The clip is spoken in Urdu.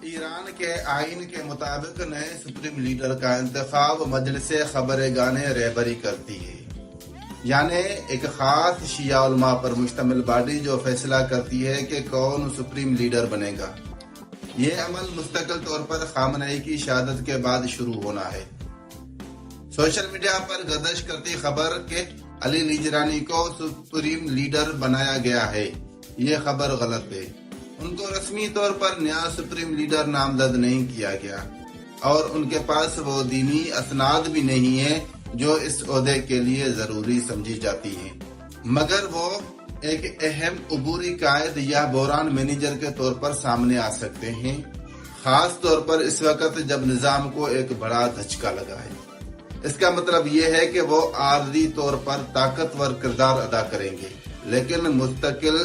ایران کے آئین کے مطابق نئے سپریم لیڈر کا انتخاب مجلس خبرگان رہبری کرتی ہے، یعنی ایک خاص شیعہ علماء پر مشتمل باڈی جو فیصلہ کرتی ہے کہ کون سپریم لیڈر بنے گا۔ یہ عمل مستقل طور پر خامنئی کی شہادت کے بعد شروع ہونا ہے۔ سوشل میڈیا پر گردش کرتی خبر کہ علی نجرانی کو سپریم لیڈر بنایا گیا ہے، یہ خبر غلط ہے۔ ان کو رسمی طور پر نیا سپریم لیڈر نامزد نہیں کیا گیا اور ان کے پاس وہ دینی اسناد بھی نہیں ہے جو اس عہدے کے لیے ضروری سمجھی جاتی ہیں، مگر وہ ایک اہم عبوری قائد یا بحران مینیجر کے طور پر سامنے آ سکتے ہیں، خاص طور پر اس وقت جب نظام کو ایک بڑا دھچکا لگا ہے۔ اس کا مطلب یہ ہے کہ وہ عارضی طور پر طاقتور کردار ادا کریں گے، لیکن مستقل